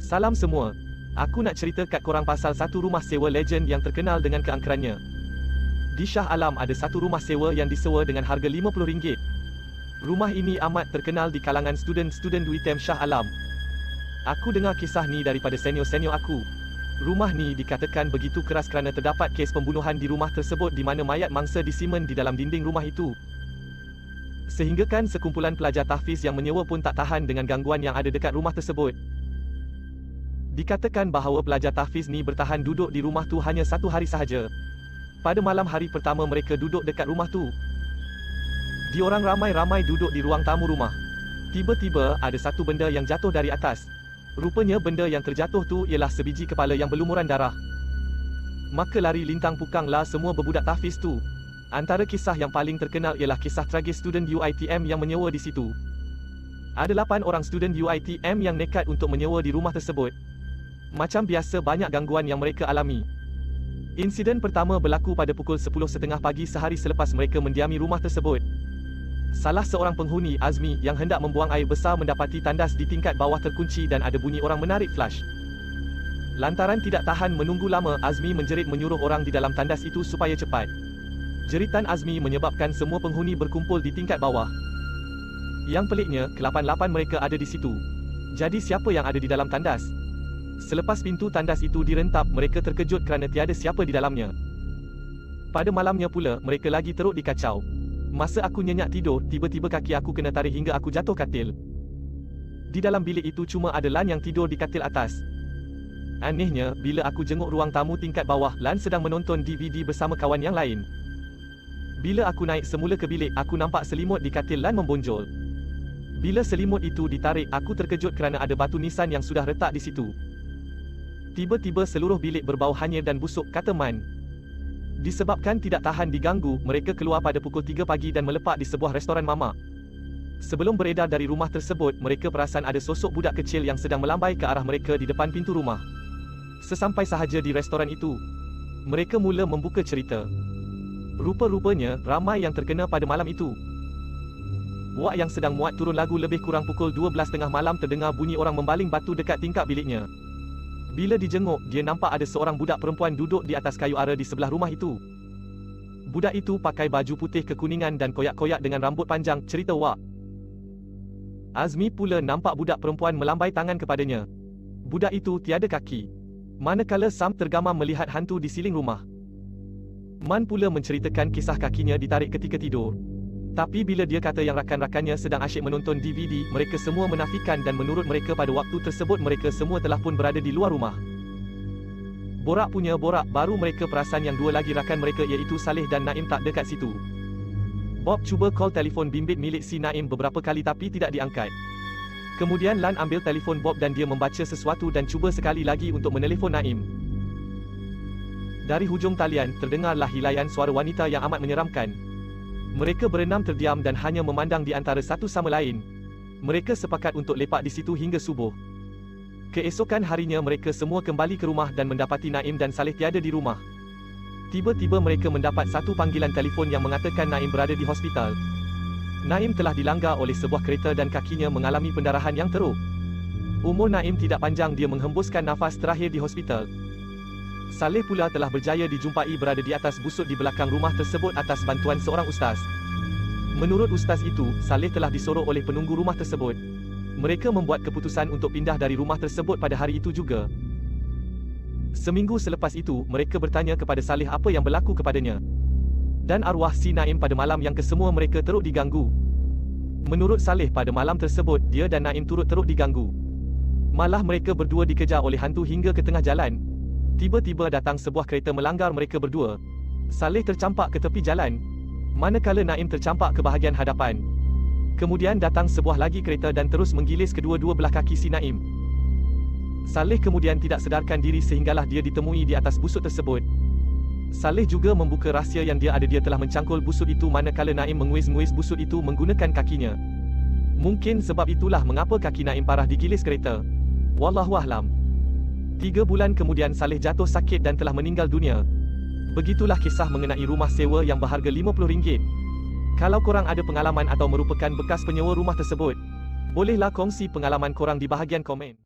Salam semua. Aku nak cerita kat korang pasal satu rumah sewa legend yang terkenal dengan keangkerannya. Di Shah Alam ada satu rumah sewa yang disewa dengan harga RM50. Rumah ini amat terkenal di kalangan student-student UiTM Shah Alam. Aku dengar kisah ni daripada senior-senior aku. Rumah ni dikatakan begitu keras kerana terdapat kes pembunuhan di rumah tersebut di mana mayat mangsa disimen di dalam dinding rumah itu. Sehinggakan sekumpulan pelajar tahfiz yang menyewa pun tak tahan dengan gangguan yang ada dekat rumah tersebut. Dikatakan bahawa pelajar tahfiz ni bertahan duduk di rumah tu hanya 1 hari sahaja. Pada malam hari pertama mereka duduk dekat rumah tu, diorang ramai-ramai duduk di ruang tamu rumah. Tiba-tiba ada satu benda yang jatuh dari atas. Rupanya benda yang terjatuh tu ialah sebiji kepala yang berlumuran darah. Maka lari lintang pukanglah semua berbudak tahfiz tu. Antara kisah yang paling terkenal ialah kisah tragis student UiTM yang menyewa di situ. Ada 8 orang student UiTM yang nekat untuk menyewa di rumah tersebut. Macam biasa banyak gangguan yang mereka alami. Insiden pertama berlaku pada pukul 10.30 pagi sehari selepas mereka mendiami rumah tersebut. Salah seorang penghuni, Azmi, yang hendak membuang air besar mendapati tandas di tingkat bawah terkunci dan ada bunyi orang menarik flash. Lantaran tidak tahan menunggu lama, Azmi menjerit menyuruh orang di dalam tandas itu supaya cepat. Jeritan Azmi menyebabkan semua penghuni berkumpul di tingkat bawah. Yang peliknya, ke-8 mereka ada di situ. Jadi siapa yang ada di dalam tandas? Selepas pintu tandas itu direntap, mereka terkejut kerana tiada siapa di dalamnya. Pada malamnya pula, mereka lagi teruk dikacau. Masa aku nyenyak tidur, tiba-tiba kaki aku kena tarik hingga aku jatuh katil. Di dalam bilik itu cuma ada Lan yang tidur di katil atas. Anehnya, bila aku jenguk ruang tamu tingkat bawah, Lan sedang menonton DVD bersama kawan yang lain. Bila aku naik semula ke bilik, aku nampak selimut di katil Lan membonjol. Bila selimut itu ditarik, aku terkejut kerana ada batu nisan yang sudah retak di situ. Tiba-tiba seluruh bilik berbau hanyir dan busuk, kata Man. Disebabkan tidak tahan diganggu, mereka keluar pada pukul 3 pagi dan melepak di sebuah restoran mamak. Sebelum beredar dari rumah tersebut, mereka perasan ada sosok budak kecil yang sedang melambai ke arah mereka di depan pintu rumah. Sesampai sahaja di restoran itu, mereka mula membuka cerita. Rupa-rupanya, ramai yang terkena pada malam itu. Wak yang sedang muat turun lagu lebih kurang pukul 12.30 malam terdengar bunyi orang membaling batu dekat tingkap biliknya. Bila dijenguk, dia nampak ada seorang budak perempuan duduk di atas kayu ara di sebelah rumah itu. Budak itu pakai baju putih kekuningan dan koyak-koyak dengan rambut panjang, cerita Wak. Azmi pula nampak budak perempuan melambai tangan kepadanya. Budak itu tiada kaki. Manakala Sam tergamam melihat hantu di siling rumah. Man pula menceritakan kisah kakinya ditarik ketika tidur. Tapi bila dia kata yang rakan-rakannya sedang asyik menonton DVD, mereka semua menafikan dan menurut mereka pada waktu tersebut mereka semua telah pun berada di luar rumah. Borak punya borak, baru mereka perasan yang 2 lagi rakan mereka iaitu Saleh dan Naim tak dekat situ. Bob cuba call telefon bimbit milik si Naim beberapa kali tapi tidak diangkat. Kemudian Lan ambil telefon Bob dan dia membaca sesuatu dan cuba sekali lagi untuk menelefon Naim. Dari hujung talian, terdengarlah hilaian suara wanita yang amat menyeramkan. Mereka berenam terdiam dan hanya memandang di antara satu sama lain. Mereka sepakat untuk lepak di situ hingga subuh. Keesokan harinya mereka semua kembali ke rumah dan mendapati Naim dan Saleh tiada di rumah. Tiba-tiba mereka mendapat satu panggilan telefon yang mengatakan Naim berada di hospital. Naim telah dilanggar oleh sebuah kereta dan kakinya mengalami pendarahan yang teruk. Umur Naim tidak panjang, dia menghembuskan nafas terakhir di hospital. Saleh pula telah berjaya dijumpai berada di atas busuk di belakang rumah tersebut atas bantuan seorang ustaz. Menurut ustaz itu, Saleh telah disuruh oleh penunggu rumah tersebut. Mereka membuat keputusan untuk pindah dari rumah tersebut pada hari itu juga. Seminggu selepas itu, mereka bertanya kepada Saleh apa yang berlaku kepadanya. Dan arwah si Naim pada malam yang kesemua mereka teruk diganggu. Menurut Saleh pada malam tersebut, dia dan Naim turut teruk diganggu. Malah mereka berdua dikejar oleh hantu hingga ke tengah jalan. Tiba-tiba datang sebuah kereta melanggar mereka berdua. Saleh tercampak ke tepi jalan, manakala Naim tercampak ke bahagian hadapan. Kemudian datang sebuah lagi kereta dan terus menggilis kedua-dua belah kaki si Naim. Saleh kemudian tidak sedarkan diri sehinggalah dia ditemui di atas busuk tersebut. Saleh juga membuka rahsia yang dia telah mencangkul busuk itu manakala Naim menguis-nguis busuk itu menggunakan kakinya. Mungkin sebab itulah mengapa kaki Naim parah digilis kereta. Wallahualam. 3 bulan kemudian Saleh jatuh sakit dan telah meninggal dunia. Begitulah kisah mengenai rumah sewa yang berharga RM50. Kalau korang ada pengalaman atau merupakan bekas penyewa rumah tersebut, bolehlah kongsi pengalaman korang di bahagian komen.